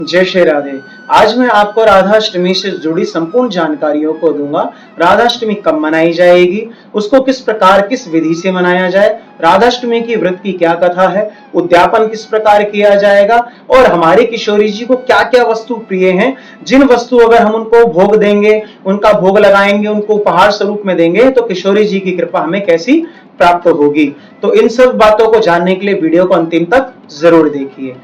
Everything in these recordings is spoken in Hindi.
जय श्री राधे। आज मैं आपको राधाष्टमी से जुड़ी संपूर्ण जानकारियों को दूंगा। राधाष्टमी कब मनाई जाएगी, उसको किस प्रकार किस विधि से मनाया जाए, राधाष्टमी की व्रत की क्या कथा है, उद्यापन किस प्रकार किया जाएगा और हमारे किशोरी जी को क्या क्या वस्तु प्रिय हैं, जिन वस्तु अगर हम उनको भोग देंगे, उनका भोग लगाएंगे, उनको उपहार स्वरूप में देंगे तो किशोरी जी की कृपा हमें कैसी प्राप्त होगी। तो इन सब बातों को जानने के लिए वीडियो को अंतिम तक जरूर देखिए।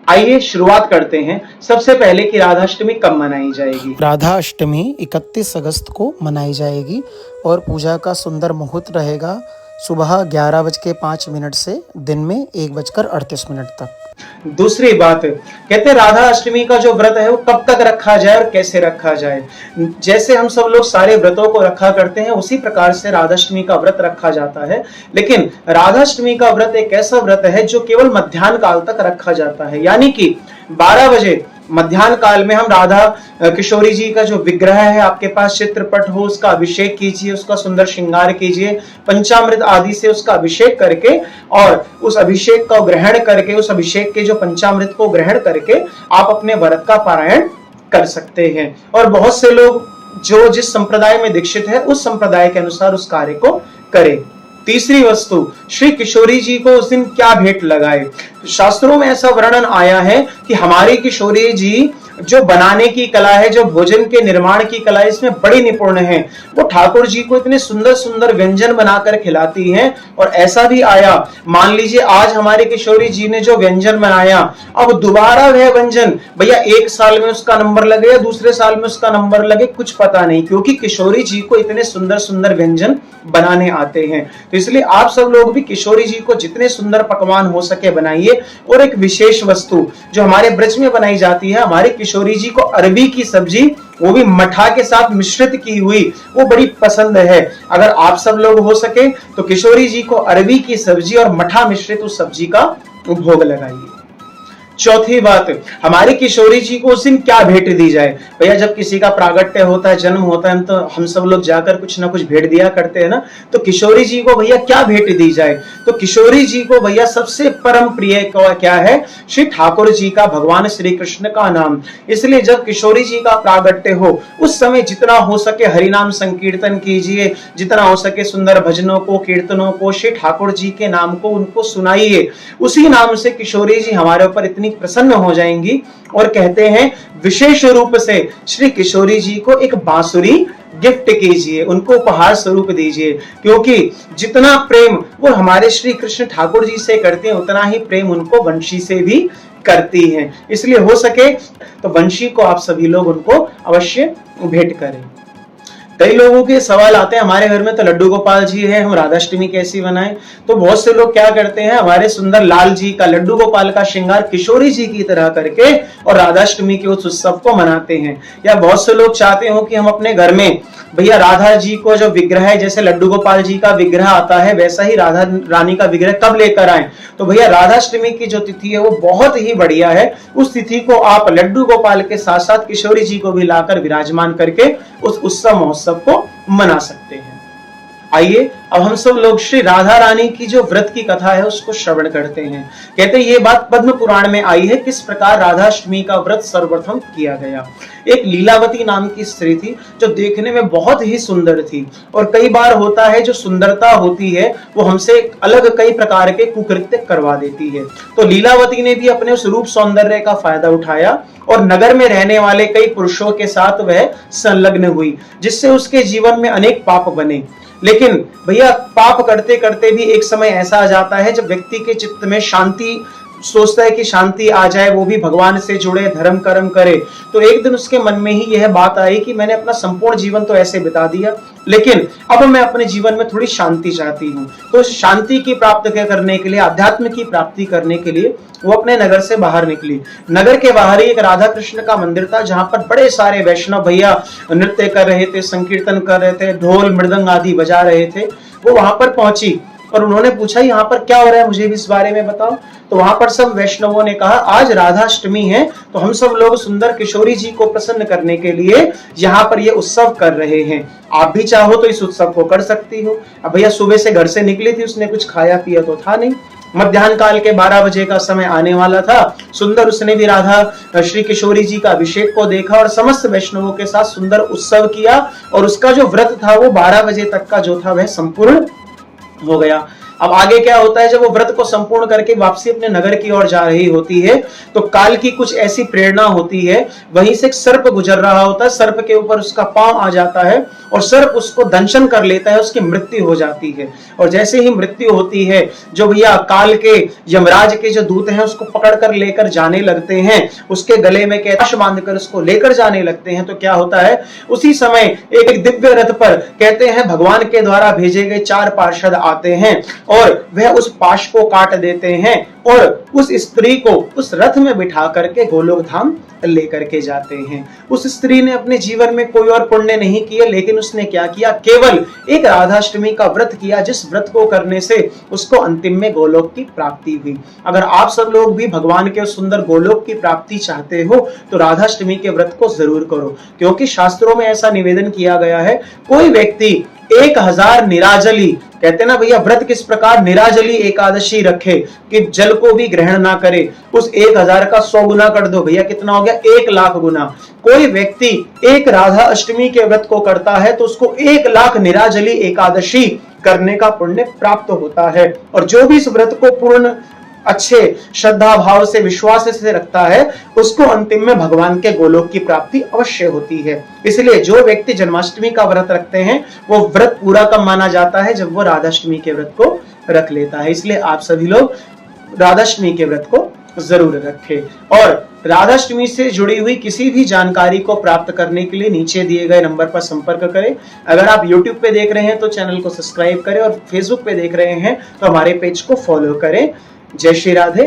आइए शुरुआत करते हैं। सबसे पहले कि राधाष्टमी कब मनाई जाएगी। राधाष्टमी 31 अगस्त को मनाई जाएगी और पूजा का सुंदर मुहूर्त रहेगा सुबह 11:05 से दिन में 1:38 तक। दूसरी बात, कहते हैं राधा अष्टमी का जो व्रत है वो कब तक रखा जाए और कैसे रखा जाए। जैसे हम सब लोग सारे व्रतों को रखा करते हैं उसी प्रकार से राधाष्टमी का व्रत रखा जाता है। लेकिन राधाष्टमी का व्रत एक ऐसा व्रत है जो केवल मध्याह्न काल तक रखा जाता है, यानी कि 12 बजे मध्याह्न काल में हम राधा किशोरी जी का जो विग्रह है, आपके पास चित्रपट हो, उसका अभिषेक कीजिए, उसका सुंदर श्रृंगार कीजिए, पंचामृत आदि से उसका अभिषेक करके और उस अभिषेक का ग्रहण करके, उस अभिषेक के जो पंचामृत को ग्रहण करके आप अपने व्रत का पारायण कर सकते हैं। और बहुत से लोग जो जिस संप्रदाय में दीक्षित है उस संप्रदाय के अनुसार उस कार्य को करें। तीसरी वस्तु, श्री किशोरी जी को उस दिन क्या भेंट लगाए। शास्त्रों में ऐसा वर्णन आया है कि हमारी किशोरी जी जो बनाने की कला है, जो भोजन के निर्माण की कला है, इसमें बड़ी निपुण है। वो ठाकुर जी को इतने सुंदर सुंदर व्यंजन बनाकर खिलाती हैं। और ऐसा भी आया, मान लीजिए आज हमारी किशोरी जी ने जो व्यंजन बनाया, अब दोबारा वह व्यंजन भैया एक साल में उसका नंबर लगे या दूसरे साल में उसका नंबर लगे, कुछ पता नहीं, क्योंकि किशोरी जी को इतने सुंदर सुंदर व्यंजन बनाने आते हैं। तो इसलिए आप सब लोग भी किशोरी जी को जितने सुंदर पकवान हो सके बनाइए। और एक विशेष वस्तु जो हमारे ब्रज में बनाई जाती है, हमारे किशोरी जी को अरबी की सब्जी, वो भी मठा के साथ मिश्रित की हुई, वो बड़ी पसंद है। अगर आप सब लोग हो सके तो किशोरी जी को अरबी की सब्जी और मठा मिश्रित उस सब्जी का भोग लगाइए। चौथी बात, हमारी किशोरी जी को उस दिन क्या भेंट दी जाए। भैया जब किसी का प्रागट्य होता है, जन्म होता है, तो हम सब लोग जाकर कुछ ना कुछ भेंट दिया करते हैं ना। तो किशोरी जी को भैया क्या भेंट दी जाए। तो किशोरी जी को भैया सबसे परम प्रिय क्या है, श्री ठाकुर जी का, भगवान श्री कृष्ण का नाम। इसलिए जब किशोरी जी का प्रागट्य हो उस समय जितना हो सके हरिनाम संकीर्तन कीजिए, जितना हो सके सुंदर भजनों को, कीर्तनों को, श्री ठाकुर जी के नाम को उनको सुनाइए। उसी नाम से किशोरी जी हमारे ऊपर इतनी प्रसन्न हो जाएंगी। और कहते हैं विशेष रूप से श्री किशोरी जी को एक बांसुरी गिफ्ट कीजिए, उनको उपहार स्वरूप दीजिए, क्योंकि जितना प्रेम वो हमारे श्री कृष्ण ठाकुर जी से करते हैं उतना ही प्रेम उनको वंशी से भी करती हैं। इसलिए हो सके तो वंशी को आप सभी लोग उनको अवश्य भेंट करें। कई लोगों के सवाल आते हैं, हमारे घर में तो लड्डू गोपाल जी है, हम राधाष्टमी कैसी बनाएं। तो बहुत से लोग क्या करते हैं, हमारे सुंदर लाल जी का, लड्डू गोपाल का श्रृंगार किशोरी जी की तरह करके और राधाष्टमी के उस उत्सव को मनाते हैं। या बहुत से लोग चाहते हो कि हम अपने घर में भैया राधा जी को जो विग्रह है, जैसे लड्डू गोपाल जी का विग्रह आता है वैसा ही राधा रानी का विग्रह कब लेकर आए। तो भैया राधाष्टमी की जो तिथि है वो बहुत ही बढ़िया है। उस तिथि को आप लड्डू गोपाल के साथ साथ किशोरी जी को भी लाकर विराजमान करके उस उत्सव महोत्सव को मना सकते हैं। आइए अब हम सब लोग श्री राधा रानी की जो व्रत की कथा है उसको श्रवण करते हैं। कहते हैं ये बात पद्म पुराण में आई है, किस प्रकार राधाष्टमी का व्रत सर्वप्रथम किया गया। एक लीलावती नाम की स्त्री थी जो देखने में बहुत ही सुंदर थी। और कई बार होता है जो सुंदरता होती है वो हमसे अलग कई प्रकार के कुकृत्य करवा देती है। तो लीलावती ने भी अपने उस रूप सौंदर्य का फायदा उठाया और नगर में रहने वाले कई पुरुषों के साथ वह संलग्न हुई, जिससे उसके जीवन में अनेक पाप बने। लेकिन भैया पाप करते करते भी एक समय ऐसा आ जाता है जब व्यक्ति के चित्त में शांति, सोचता है कि शांति आ जाए, वो भी भगवान से जुड़े, धर्म कर्म करे। तो एक दिन उसके मन में ही यह बात आई कि मैंने अपना संपूर्ण जीवन तो ऐसे बिता दिया, लेकिन अब मैं अपने जीवन में थोड़ी शांति चाहती हूँ। तो शांति की प्राप्त करने के लिए, अध्यात्म की प्राप्ति करने के लिए वो अपने नगर से बाहर निकली। नगर के बाहर ही एक राधा कृष्ण का मंदिर था जहां पर बड़े सारे वैष्णव भैया नृत्य कर रहे थे, संकीर्तन कर रहे थे, ढोल मृदंग आदि बजा रहे थे। वो वहां पर पहुंची और उन्होंने पूछा यहाँ पर क्या हो रहा है, मुझे भी इस बारे में बताओ। तो वहां पर सब वैष्णवों ने कहा आज राधाष्टमी है, तो हम सब लोग सुंदर किशोरी जी को प्रसन्न करने के लिए यहाँ पर ये उत्सव कर रहे हैं। आप भी चाहो तो इस उत्सव को कर सकती हो। अब भैया सुबह से घर से निकली थी, उसने कुछ खाया पिया तो था नहीं, मध्याह्न काल के 12 बजे का समय आने वाला था। सुंदर उसने भी राधा श्री किशोरी जी का अभिषेक को देखा और समस्त वैष्णवों के साथ सुंदर उत्सव किया और उसका जो व्रत था वो 12 बजे तक का जो था वह संपूर्ण हो गया। अब आगे क्या होता है, जब वो व्रत को संपूर्ण करके वापसी अपने नगर की ओर जा रही होती है तो काल की कुछ ऐसी प्रेरणा होती है, वहीं से एक सर्प गुजर रहा होता है, सर्प के ऊपर उसका पांव आ जाता है और सर्प उसको दंशन कर लेता है, उसकी मृत्यु हो जाती है। और जैसे ही मृत्यु होती है, जो भैया काल के यमराज के जो दूत हैं उसको पकड़कर लेकर जाने लगते हैं, उसके गले में कैलाश बांधकर उसको लेकर जाने लगते हैं। तो क्या होता है, उसी समय एक दिव्य रथ पर कहते हैं भगवान के द्वारा भेजे गए 4 पार्षद आते हैं और वह उस पाश को काट देते हैं और उस स्त्री को उस रथ में बिठा करके गोलोक धाम लेकर के जाते हैं। उस स्त्री ने अपने जीवन में कोई और पुण्य नहीं किए, लेकिन उसने क्या किया, केवल एक राधाष्टमी का व्रत किया, जिस व्रत को करने से उसको अंतिम में गोलोक की प्राप्ति हुई। अगर आप सब लोग भी भगवान के सुंदर गोलोक की प्राप्ति चाहते हो तो राधाष्टमी के व्रत को जरूर करो, क्योंकि शास्त्रों में ऐसा निवेदन किया गया है, कोई व्यक्ति 1000 निराजली, कहते ना भैया व्रत किस प्रकार, निराजली एकादशी रखे कि जल को भी ग्रहण ना करे, उस 1000 का 100 गुना कर दो भैया, कितना हो गया, 1,00,000 गुना। कोई व्यक्ति एक राधा अष्टमी के व्रत को करता है तो उसको 1,00,000 निराजली एकादशी करने का पुण्य प्राप्त होता है। और जो भी इस व्रत को पूर्ण अच्छे श्रद्धा भाव से विश्वास से रखता है उसको अंतिम में भगवान के गोलोक की प्राप्ति अवश्य होती है। इसलिए जो व्यक्ति जन्माष्टमी का व्रत रखते हैं वो व्रत पूरा कब माना जाता है, जब वो राधाष्टमी के व्रत को रख लेता है। इसलिए आप सभी लोग राधाष्टमी के व्रत को जरूर रखें। और राधाष्टमी से जुड़ी हुई किसी भी जानकारी को प्राप्त करने के लिए नीचे दिए गए नंबर पर संपर्क करें। अगर आप YouTube पे देख रहे हैं तो चैनल को सब्सक्राइब करें और Facebook पे देख रहे हैं तो हमारे पेज को फॉलो करें। जय श्री राधे।